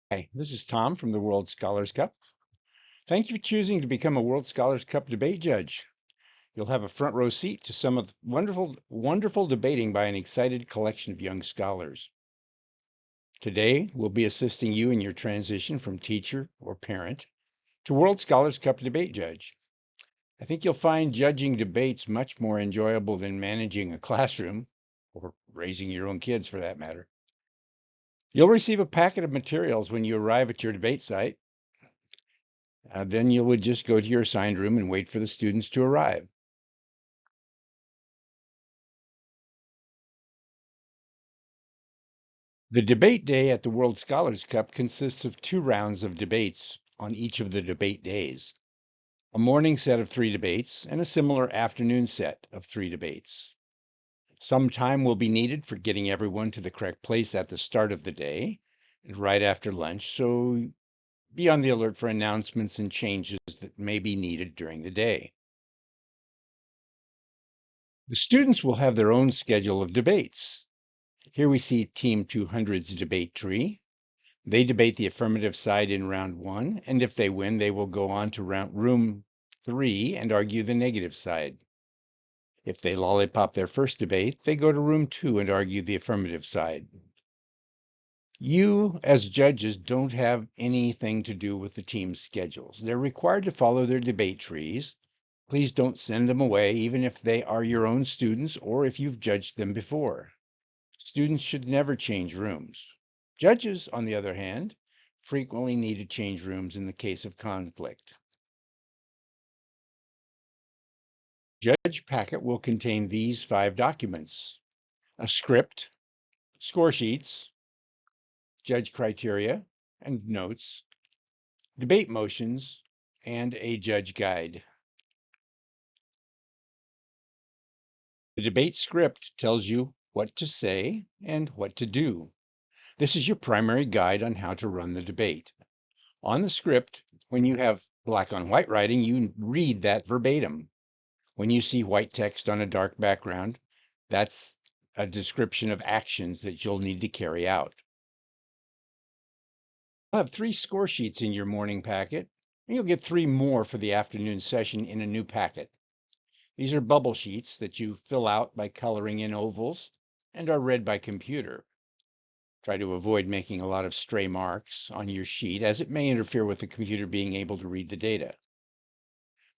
Hi, this is Tom from the World Scholars Cup. Thank you for choosing to become a World Scholars Cup debate judge. You'll have a front row seat to some of the wonderful debating by an excited collection of young scholars. Today, we'll be assisting you in your transition from teacher or parent to World Scholars Cup debate judge. I think you'll find judging debates much more enjoyable than managing a classroom, or raising your own kids for that matter. You'll receive a packet of materials when you arrive at your debate site. Then you would just go to your assigned room and wait for the students to arrive. The debate day at the World Scholars Cup consists of 2 rounds of debates on each of the debate days, a morning set of 3 debates and a similar afternoon set of 3 debates. Some time will be needed for getting everyone to the correct place at the start of the day and right after lunch, so be on the alert for announcements and changes that may be needed during the day. The students will have their own schedule of debates. Here we see Team 200's debate tree. They debate the affirmative side in round 1, and if they win, they will go on to room 3 and argue the negative side. If they lollipop their first debate, they go to room 2 and argue the affirmative side. You, as judges, don't have anything to do with the team's schedules. They're required to follow their debate trees. Please don't send them away, even if they are your own students or if you've judged them before. Students should never change rooms. Judges, on the other hand, frequently need to change rooms in the case of conflict. Judge packet will contain these 5 documents: a script, score sheets, judge criteria and notes, debate motions, and a judge guide. The debate script tells you what to say and what to do. This is your primary guide on how to run the debate. On the script, when you have black on white writing, you read that verbatim. When you see white text on a dark background, that's a description of actions that you'll need to carry out. You'll have 3 score sheets in your morning packet, and you'll get 3 more for the afternoon session in a new packet. These are bubble sheets that you fill out by coloring in ovals and are read by computer. Try to avoid making a lot of stray marks on your sheet, as it may interfere with the computer being able to read the data.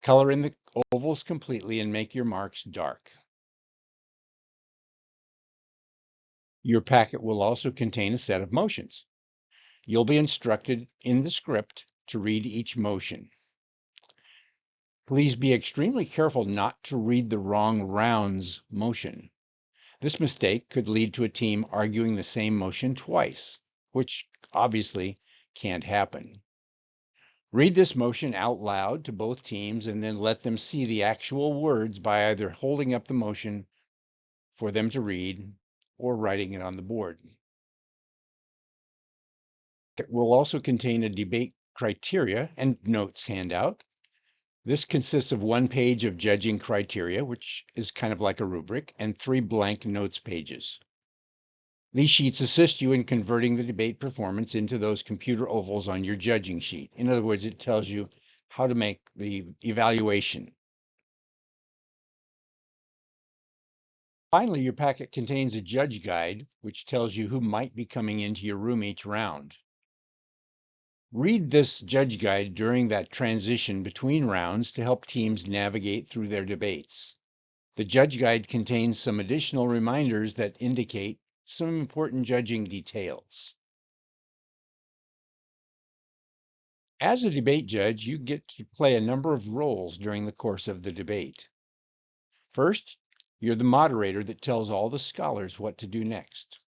Color in the ovals completely and make your marks dark. Your packet will also contain a set of motions. You'll be instructed in the script to read each motion. Please be extremely careful not to read the wrong round's motion. This mistake could lead to a team arguing the same motion twice, which obviously can't happen. Read this motion out loud to both teams and then let them see the actual words by either holding up the motion for them to read or writing it on the board. It will also contain a debate criteria and notes handout. This consists of 1 page of judging criteria, which is kind of like a rubric, and 3 blank notes pages. These sheets assist you in converting the debate performance into those computer ovals on your judging sheet. In other words, it tells you how to make the evaluation. Finally, your packet contains a judge guide, which tells you who might be coming into your room each round. Read this judge guide during that transition between rounds to help teams navigate through their debates. The judge guide contains some additional reminders that indicate some important judging details. As a debate judge, you get to play a number of roles during the course of the debate. First, you're the moderator that tells all the scholars what to do next.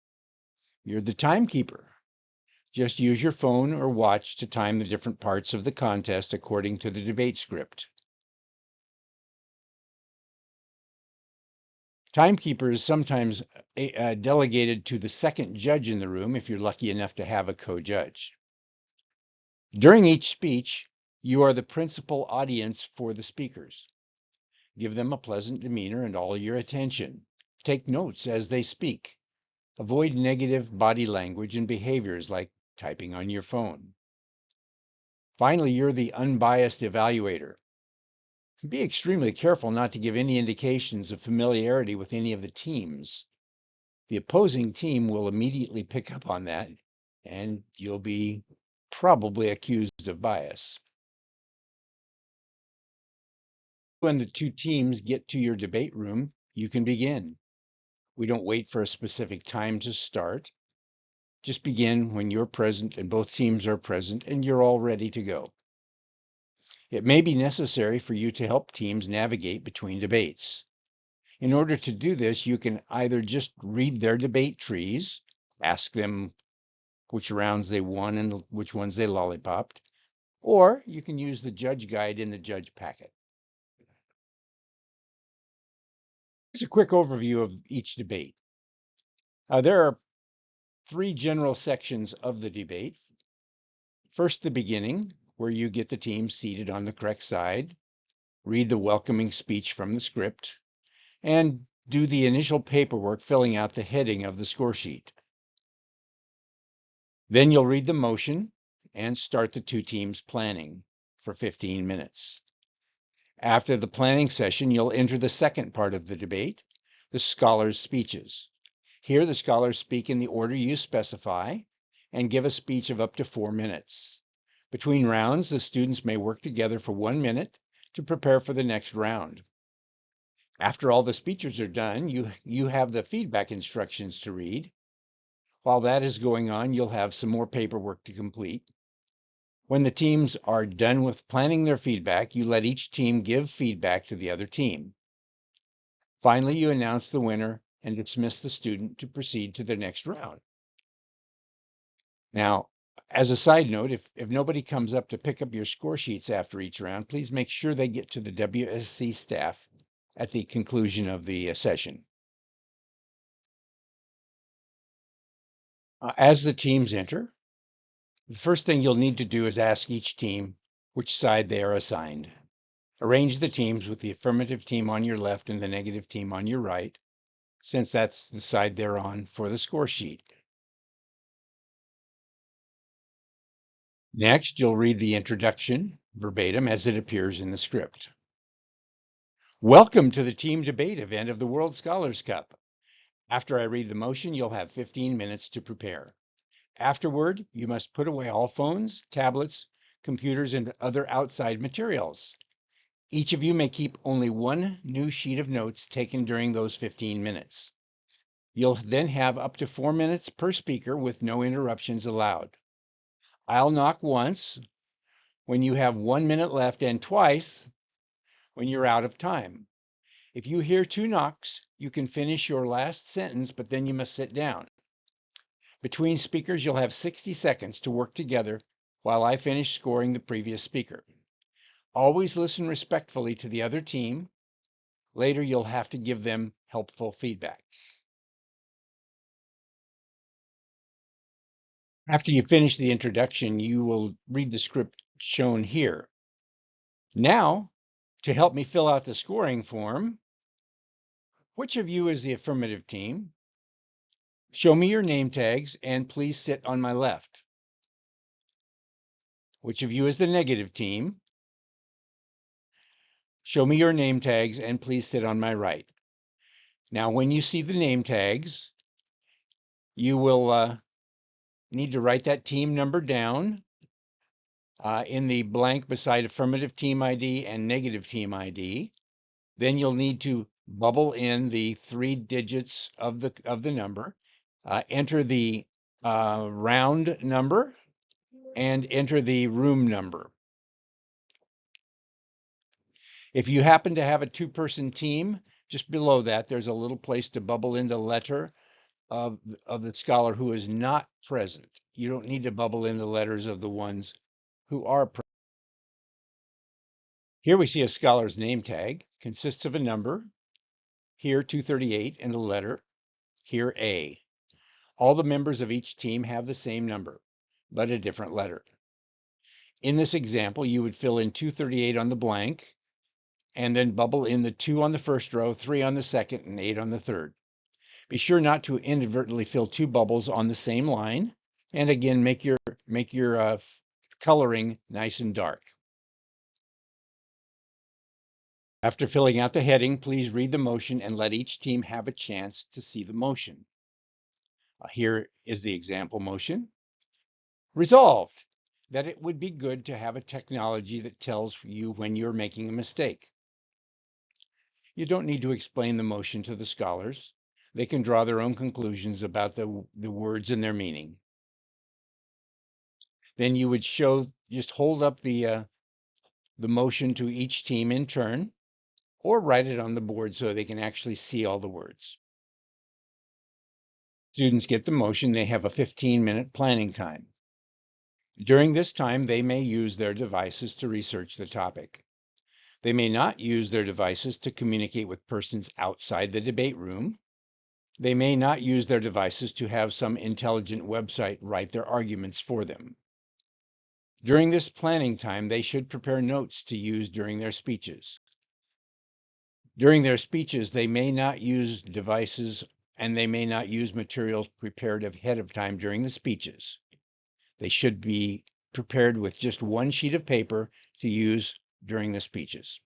You're the timekeeper. Just use your phone or watch to time the different parts of the contest according to the debate script. Timekeeper is sometimes delegated to the second judge in the room if you're lucky enough to have a co-judge. During each speech, you are the principal audience for the speakers. Give them a pleasant demeanor and all your attention. Take notes as they speak. Avoid negative body language and behaviors like typing on your phone. Finally, you're the unbiased evaluator. Be extremely careful not to give any indications of familiarity with any of the teams. The opposing team will immediately pick up on that, and you'll be probably accused of bias. When the two teams get to your debate room, you can begin. We don't wait for a specific time to start. Just begin when you're present and both teams are present and you're all ready to go. It may be necessary for you to help teams navigate between debates. In order to do this, you can either just read their debate trees, ask them which rounds they won and which ones they lollipopped, or you can use the judge guide in the judge packet. Here's a quick overview of each debate. There are three general sections of the debate. First, the beginning, where you get the team seated on the correct side, read the welcoming speech from the script, and do the initial paperwork filling out the heading of the score sheet. Then you'll read the motion and start the two teams planning for 15 minutes. After the planning session, you'll enter the second part of the debate, the scholars' speeches. Here, the scholars speak in the order you specify and give a speech of up to 4 minutes. Between rounds, the students may work together for 1 minute to prepare for the next round. After all the speeches are done, you have the feedback instructions to read. While that is going on, you'll have some more paperwork to complete. When the teams are done with planning their feedback, you let each team give feedback to the other team. Finally, you announce the winner and dismiss the student to proceed to the next round. Now, as a side note, if nobody comes up to pick up your score sheets after each round, please make sure they get to the WSC staff at the conclusion of the session. As the teams enter, the first thing you'll need to do is ask each team which side they are assigned. Arrange the teams with the affirmative team on your left and the negative team on your right, since that's the side they're on for the score sheet. Next, you'll read the introduction verbatim as it appears in the script. Welcome to the team debate event of the World Scholars Cup. After I read the motion, you'll have 15 minutes to prepare. Afterward, you must put away all phones, tablets, computers, and other outside materials. Each of you may keep only one new sheet of notes taken during those 15 minutes. You'll then have up to 4 minutes per speaker with no interruptions allowed. I'll knock once when you have 1 minute left and twice when you're out of time. If you hear 2 knocks, you can finish your last sentence, but then you must sit down. Between speakers, you'll have 60 seconds to work together while I finish scoring the previous speaker. Always listen respectfully to the other team. Later, you'll have to give them helpful feedback. After you finish the introduction, you will read the script shown here. Now, to help me fill out the scoring form, which of you is the affirmative team? Show me your name tags and please sit on my left. Which of you is the negative team? Show me your name tags and please sit on my right. Now, when you see the name tags, you will need to write that team number down in the blank beside affirmative team ID and negative team ID. Then you'll need to bubble in the 3 digits of the number, enter the round number, and enter the room number. If you happen to have a 2-person team, just below that, there's a little place to bubble in the letter of the scholar who is not present. You don't need to bubble in the letters of the ones who are present. Here we see a scholar's name tag, consists of a number, here 238, and a letter, here A. All the members of each team have the same number, but a different letter. In this example, you would fill in 238 on the blank, and then bubble in the 2 on the first row, 3 on the second, and 8 on the third. Be sure not to inadvertently fill 2 bubbles on the same line. And again, make your coloring nice and dark. After filling out the heading, please read the motion and let each team have a chance to see the motion. Here is the example motion. Resolved that it would be good to have a technology that tells you when you're making a mistake. You don't need to explain the motion to the scholars. They can draw their own conclusions about the words and their meaning. Then you would just hold up the motion to each team in turn, or write it on the board so they can actually see all the words. Students get the motion. They have a 15-minute planning time. During this time, they may use their devices to research the topic. They may not use their devices to communicate with persons outside the debate room. They may not use their devices to have some intelligent website write their arguments for them. During this planning time, they should prepare notes to use during their speeches. During their speeches, they may not use devices and they may not use materials prepared ahead of time during the speeches. They should be prepared with just one sheet of paper to use during the speeches.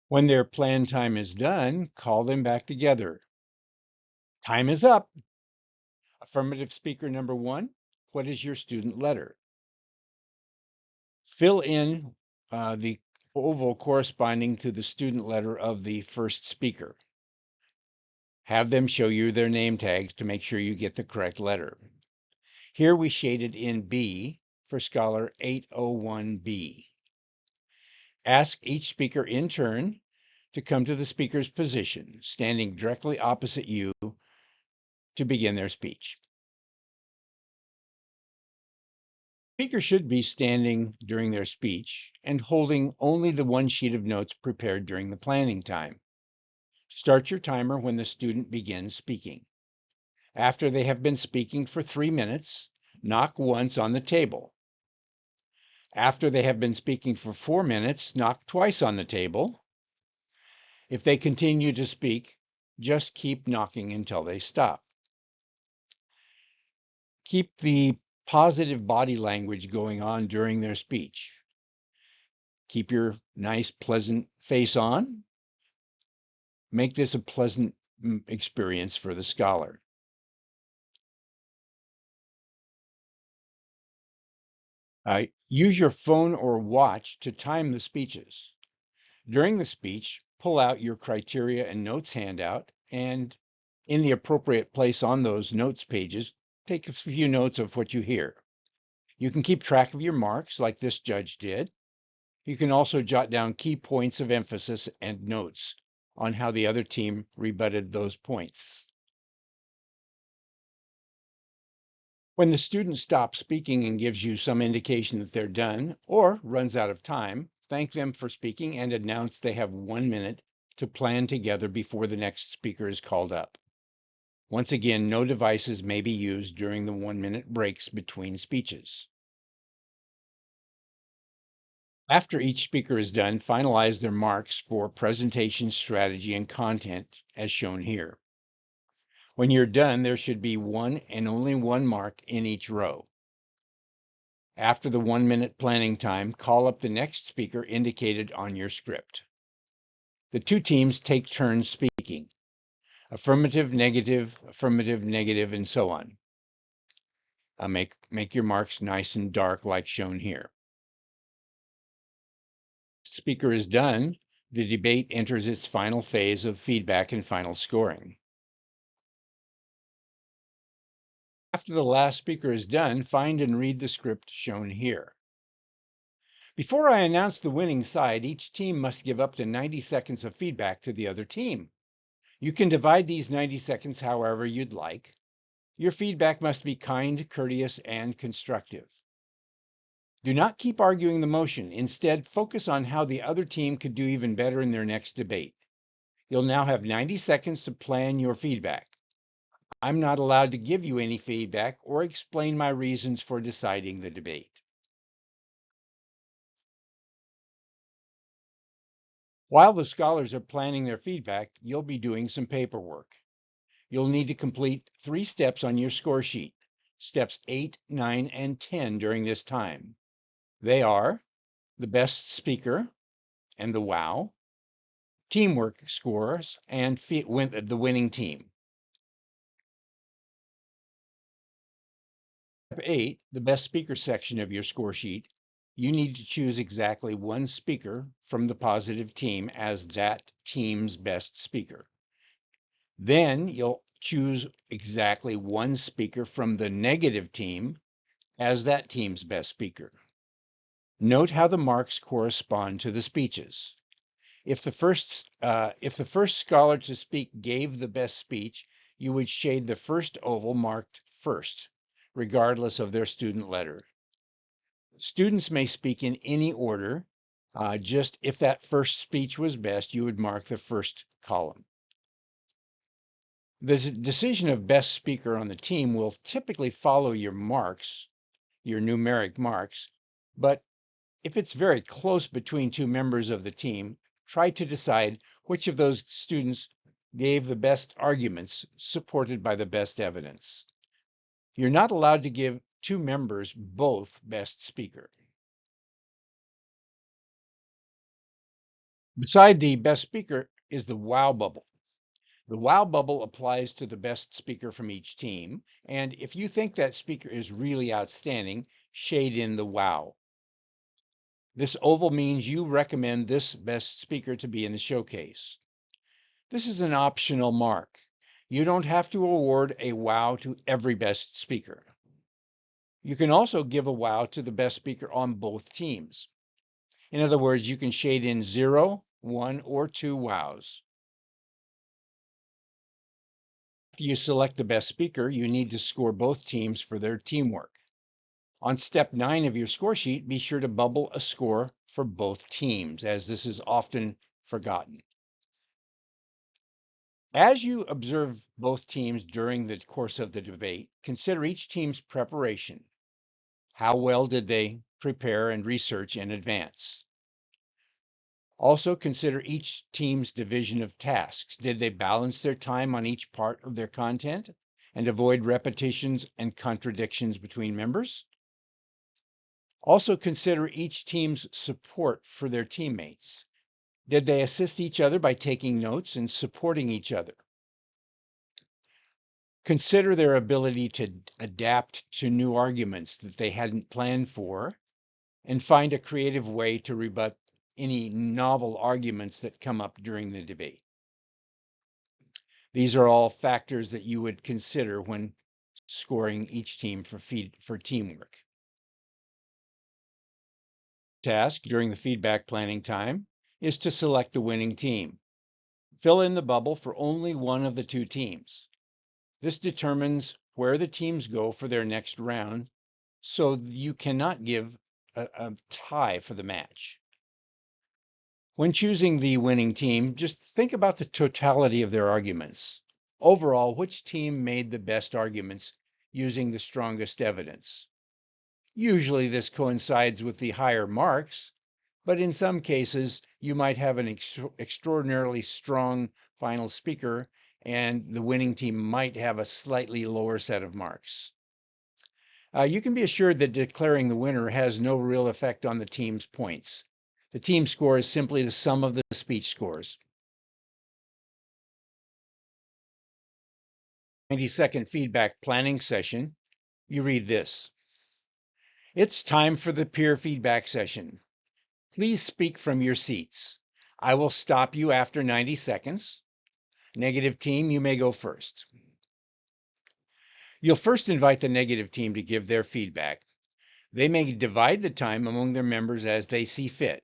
When their plan time is done, call them back together. Time is up. Affirmative speaker number 1, what is your student letter? Fill in the oval corresponding to the student letter of the first speaker. Have them show you their name tags to make sure you get the correct letter. Here we shaded in B for Scholar 801B. Ask each speaker in turn to come to the speaker's position, standing directly opposite you to begin their speech. Speaker should be standing during their speech and holding only the one sheet of notes prepared during the planning time. Start your timer when the student begins speaking. After they have been speaking for 3 minutes, knock once on the table. After they have been speaking for 4 minutes, knock twice on the table. If they continue to speak, just keep knocking until they stop. Keep the positive body language going on during their speech. Keep your nice, pleasant face on. Make this a pleasant experience for the scholar. Use your phone or watch to time the speeches. During the speech, pull out your criteria and notes handout, and in the appropriate place on those notes pages, take a few notes of what you hear. You can keep track of your marks like this judge did. You can also jot down key points of emphasis and notes on how the other team rebutted those points. When the student stops speaking and gives you some indication that they're done or runs out of time, thank them for speaking and announce they have 1 minute to plan together before the next speaker is called up. Once again, no devices may be used during the 1-minute breaks between speeches. After each speaker is done, finalize their marks for presentation, strategy, and content as shown here. When you're done, there should be one and only one mark in each row. After the 1-minute planning time, call up the next speaker indicated on your script. The two teams take turns speaking. Affirmative, negative, and so on. Make your marks nice and dark like shown here. Speaker is done, the debate enters its final phase of feedback and final scoring. After the last speaker is done, find and read the script shown here. Before I announce the winning side, each team must give up to 90 seconds of feedback to the other team. You can divide these 90 seconds however you'd like. Your feedback must be kind, courteous, and constructive. Do not keep arguing the motion. Instead, focus on how the other team could do even better in their next debate. You'll now have 90 seconds to plan your feedback. I'm not allowed to give you any feedback or explain my reasons for deciding the debate. While the scholars are planning their feedback, you'll be doing some paperwork. you'll need to complete 3 steps on your score sheet, steps 8, 9, and 10 during this time. They are the best speaker and the wow, teamwork scores, and the winning team. Step 8, the best speaker section of your score sheet, you need to choose exactly one speaker from the positive team as that team's best speaker. Then you'll choose exactly one speaker from the negative team as that team's best speaker. Note how the marks correspond to the speeches. If the first scholar to speak gave the best speech, you would shade the first oval marked first, regardless of their student letter. Students may speak in any order. Just if that first speech was best, you would mark the first column. The decision of best speaker on the team will typically follow your marks, your numeric marks, but if it's very close between two members of the team, try to decide which of those students gave the best arguments supported by the best evidence. You're not allowed to give two members both best speaker. Beside the best speaker is the wow bubble. The wow bubble applies to the best speaker from each team, and if you think that speaker is really outstanding, shade in the wow. This oval means you recommend this best speaker to be in the showcase. This is an optional mark. You don't have to award a wow to every best speaker. You can also give a wow to the best speaker on both teams. In other words, you can shade in 0, 1, or 2 wows. After you select the best speaker, you need to score both teams for their teamwork. On step 9 of your score sheet, be sure to bubble a score for both teams, as this is often forgotten. As you observe both teams during the course of the debate, consider each team's preparation. How well did they prepare and research in advance? Also consider each team's division of tasks. Did they balance their time on each part of their content and avoid repetitions and contradictions between members? Also consider each team's support for their teammates. Did they assist each other by taking notes and supporting each other? Consider their ability to adapt to new arguments that they hadn't planned for and find a creative way to rebut any novel arguments that come up during the debate. These are all factors that you would consider when scoring each team for teamwork. Task during the feedback planning time is to select the winning team. Fill in the bubble for only one of the two teams. This determines where the teams go for their next round, so you cannot give a tie for the match. When choosing the winning team, just think about the totality of their arguments. Overall, which team made the best arguments using the strongest evidence? Usually this coincides with the higher marks, but in some cases you might have an extraordinarily strong final speaker and the winning team might have a slightly lower set of marks. You can be assured that declaring the winner has no real effect on the team's points. The team score is simply the sum of the speech scores. 90-second feedback planning session, you read this. It's time for the peer feedback session. Please speak from your seats. I will stop you after 90 seconds. Negative team, you may go first. You'll first invite the negative team to give their feedback. They may divide the time among their members as they see fit.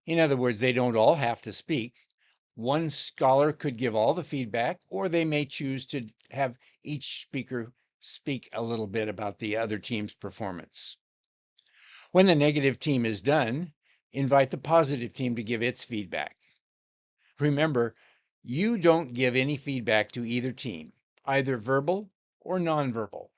In other words, they don't all have to speak. One scholar could give all the feedback, or they may choose to have each speaker speak a little bit about the other team's performance. When the negative team is done, invite the positive team to give its feedback. Remember, you don't give any feedback to either team, either verbal or nonverbal.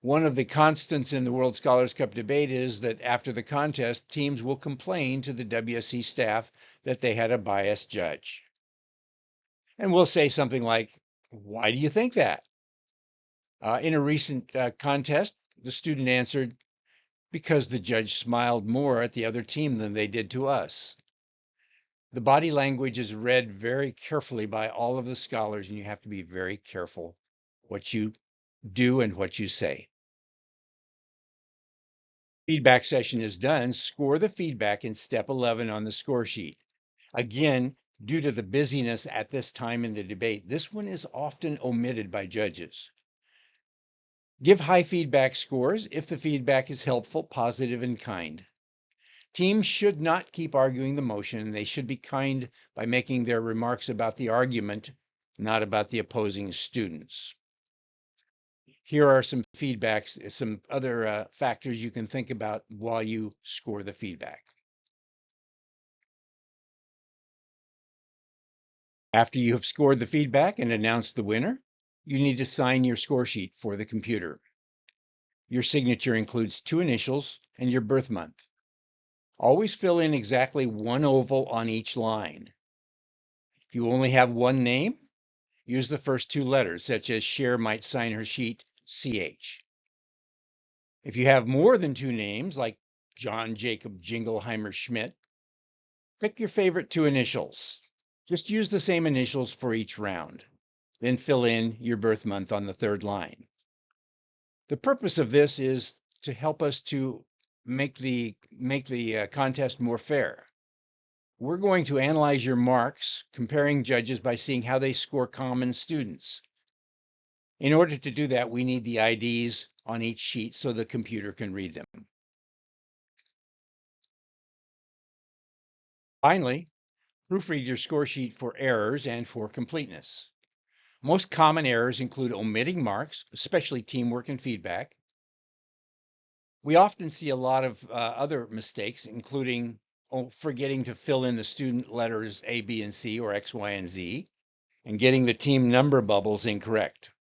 One of the constants in the World Scholars Cup debate is that after the contest, teams will complain to the WSC staff that they had a biased judge. And we'll say something like, "Why do you think that?" In a recent contest, the student answered, "Because the judge smiled more at the other team than they did to us." The body language is read very carefully by all of the scholars, and you have to be very careful what you do and what you say. Feedback session is done. Score the feedback in step 11 on the score sheet. Again, due to the busyness at this time in the debate, this one is often omitted by judges. Give high feedback scores if the feedback is helpful, positive, and kind. Teams should not keep arguing the motion. They should be kind by making their remarks about the argument, not about the opposing students. Here are some feedbacks, some other factors you can think about while you score the feedback. After you have scored the feedback and announced the winner, you need to sign your score sheet for the computer. Your signature includes 2 initials and your birth month. Always fill in exactly 1 oval on each line. If you only have one name, use the first 2 letters, such as Cher might sign her sheet CH. If you have more than 2 names, like John Jacob Jingleheimer Schmidt, pick your favorite 2 initials. Just use the same initials for each round. Then fill in your birth month on the 3rd line. The purpose of this is to help us to make the contest more fair. We're going to analyze your marks, comparing judges by seeing how they score common students. In order to do that, we need the IDs on each sheet so the computer can read them. Finally, proofread your score sheet for errors and for completeness. Most common errors include omitting marks, especially teamwork and feedback. We often see a lot of other mistakes, including forgetting to fill in the student letters A, B, and C, or X, Y, and Z, and getting the team number bubbles incorrect.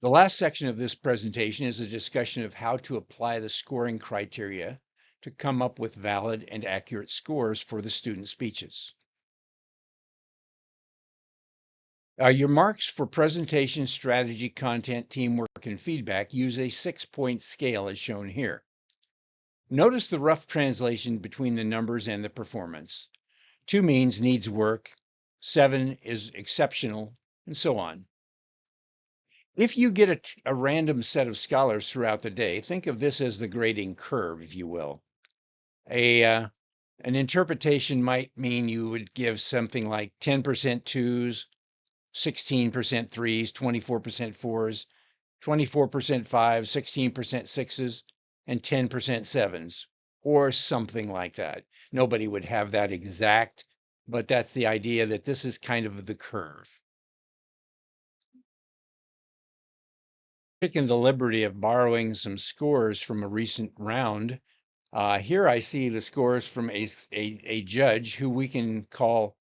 The last section of this presentation is a discussion of how to apply the scoring criteria to come up with valid and accurate scores for the student speeches. Your marks for presentation, strategy, content, teamwork, and feedback use a 6-point scale as shown here. Notice the rough translation between the numbers and the performance. 2 means needs work, 7 is exceptional, and so on. If you get a random set of scholars throughout the day, think of this as the grading curve, if you will. An interpretation might mean you would give something like 10% twos, 16% threes, 24% fours, 24% fives, 16% sixes, and 10% sevens, or something like that. Nobody would have that exact, but that's the idea that this is kind of the curve. Taking the liberty of borrowing some scores from a recent round. Here I see the scores from a judge who we can call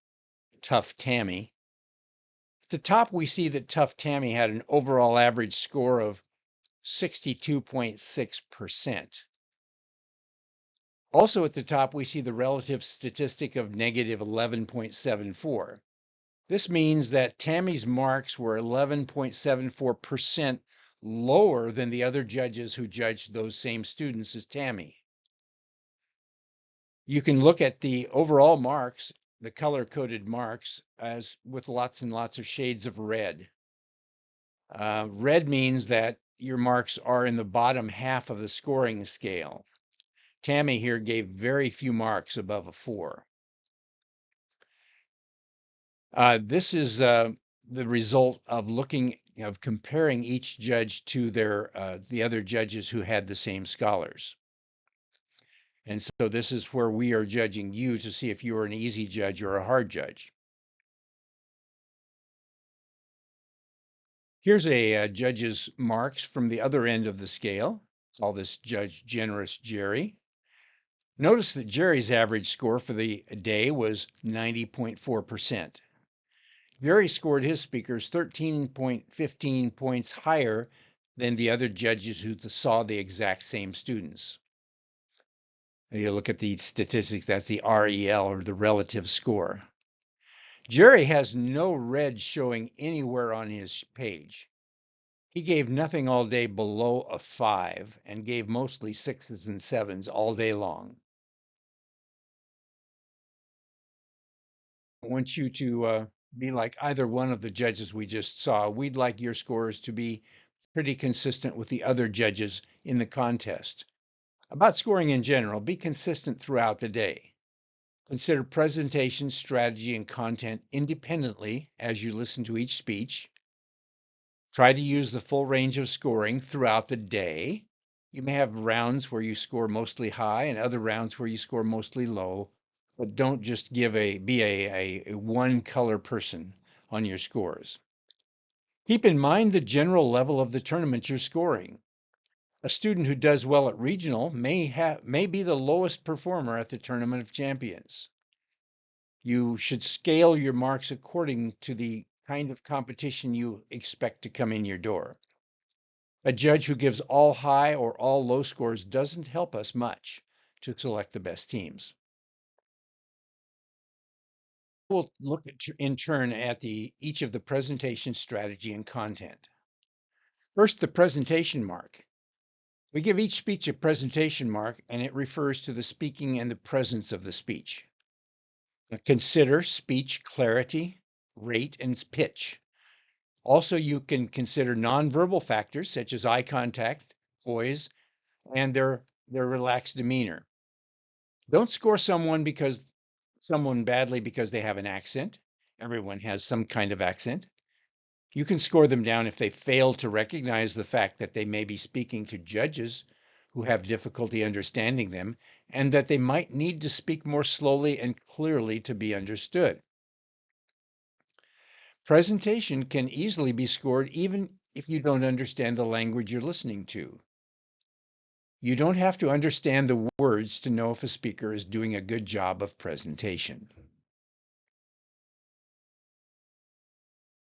Tough Tammy. At the top, we see that Tough Tammy had an overall average score of 62.6%. Also at the top, we see the relative statistic of negative 11.74. This means that Tammy's marks were 11.74% lower than the other judges who judged those same students as Tammy. You can look at the overall marks, the color-coded marks, as with lots and lots of shades of red. Red means that your marks are in the bottom half of the scoring scale. Tammy here gave very few marks above a 4. This is the result of comparing each judge to the other judges who had the same scholars. And so this is where we are judging you to see if you are an easy judge or a hard judge. Here's a judge's marks from the other end of the scale. Call this Judge Generous Jerry. Notice that Jerry's average score for the day was 90.4%. Jerry scored his speakers 13.15 points higher than the other judges who saw the exact same students. You look at the statistics, that's the REL, or the relative score. Jerry has no red showing anywhere on his page. He gave nothing all day below a 5 and gave mostly 6s and 7s all day long. I want you to be like either one of the judges we just saw. We'd like your scores to be pretty consistent with the other judges in the contest. About scoring in general, be consistent throughout the day. Consider presentation, strategy, and content independently as you listen to each speech. Try to use the full range of scoring throughout the day. You may have rounds where you score mostly high and other rounds where you score mostly low, but don't just be a one color person on your scores. Keep in mind the general level of the tournament you're scoring. A student who does well at regional may be the lowest performer at the Tournament of Champions. You should scale your marks according to the kind of competition you expect to come in your door. A judge who gives all high or all low scores doesn't help us much to select the best teams. We'll look in turn at each of the presentation strategy and content. First, the presentation mark. We give each speech a presentation mark, and it refers to the speaking and the presence of the speech. Consider speech clarity, rate, and pitch. Also, you can consider nonverbal factors such as eye contact, poise, and their relaxed demeanor. Don't score someone badly because they have an accent. Everyone has some kind of accent. You can score them down if they fail to recognize the fact that they may be speaking to judges who have difficulty understanding them, and that they might need to speak more slowly and clearly to be understood. Presentation can easily be scored even if you don't understand the language you're listening to. You don't have to understand the words to know if a speaker is doing a good job of presentation.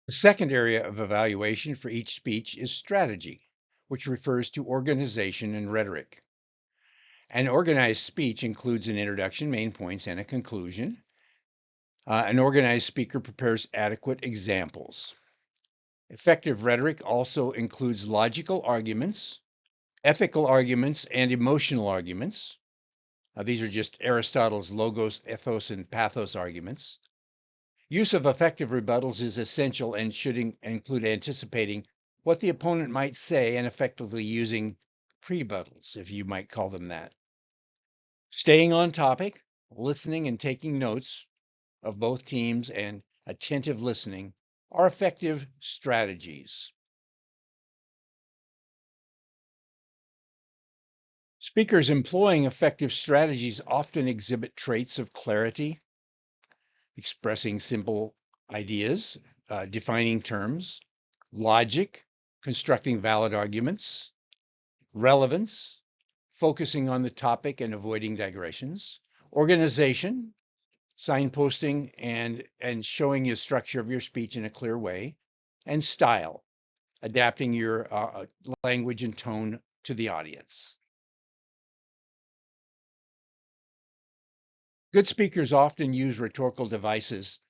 The second area of evaluation for each speech is strategy, which refers to organization and rhetoric. An organized speech includes an introduction, main points, and a conclusion. An organized speaker prepares adequate examples. Effective rhetoric also includes logical arguments, ethical arguments, and emotional arguments. These are just Aristotle's logos, ethos, and pathos arguments. Use of effective rebuttals is essential and should include anticipating what the opponent might say and effectively using prebuttals, if you might call them that. Staying on topic, listening and taking notes of both teams, and attentive listening are effective strategies. Speakers employing effective strategies often exhibit traits of clarity, expressing simple ideas, defining terms, logic, constructing valid arguments, relevance, focusing on the topic and avoiding digressions, organization, signposting and showing the structure of your speech in a clear way, and style, adapting your language and tone to the audience. Good speakers often use rhetorical devices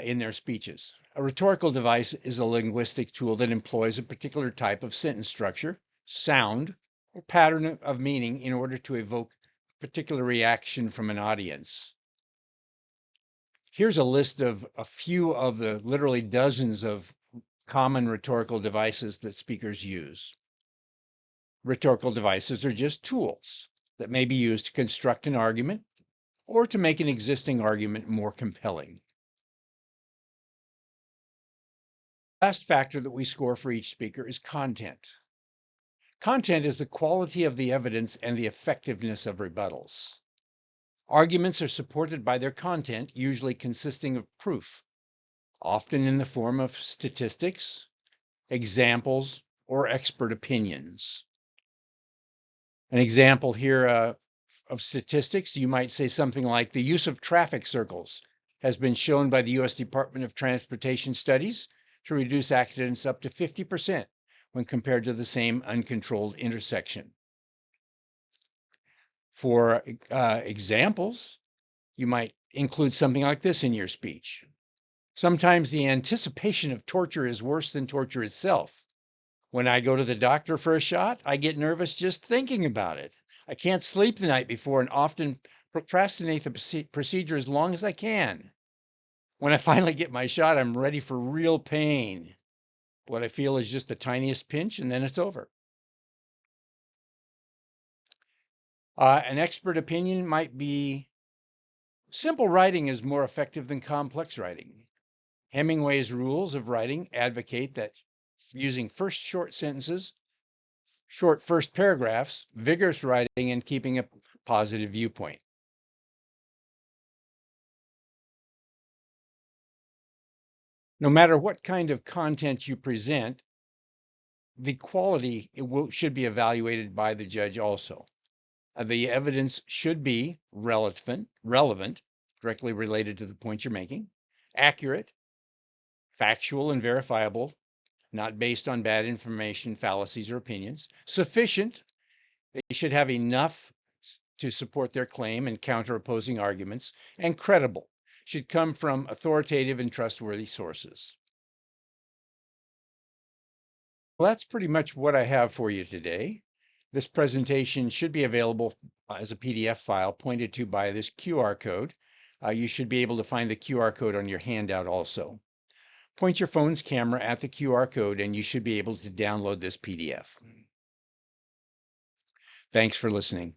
in their speeches. A rhetorical device is a linguistic tool that employs a particular type of sentence structure, sound, or pattern of meaning in order to evoke a particular reaction from an audience. Here's a list of a few of the literally dozens of common rhetorical devices that speakers use. Rhetorical devices are just tools that may be used to construct an argument or to make an existing argument more compelling. Last factor that we score for each speaker is content. Content is the quality of the evidence and the effectiveness of rebuttals. Arguments are supported by their content, usually consisting of proof, often in the form of statistics, examples, or expert opinions. An example here of statistics, you might say something like the use of traffic circles has been shown by the U.S. Department of Transportation studies to reduce accidents up to 50% when compared to the same uncontrolled intersection. For examples, you might include something like this in your speech. Sometimes the anticipation of torture is worse than torture itself. When I go to the doctor for a shot, I get nervous just thinking about it. I can't sleep the night before and often procrastinate the procedure as long as I can. When I finally get my shot, I'm ready for real pain. What I feel is just the tiniest pinch, and then it's over. An expert opinion might be simple writing is more effective than complex writing. Hemingway's rules of writing advocate that using first short sentences, short first paragraphs, vigorous writing, and keeping a positive viewpoint. No matter what kind of content you present, the quality should be evaluated by the judge also. The evidence should be relevant, directly related to the point you're making, accurate, factual and verifiable, not based on bad information, fallacies, or opinions, sufficient. They should have enough to support their claim and counter opposing arguments, and credible, should come from authoritative and trustworthy sources. Well, that's pretty much what I have for you today. This presentation should be available as a PDF file pointed to by this QR code. You should be able to find the QR code on your handout also. Point your phone's camera at the QR code and you should be able to download this PDF. Thanks for listening.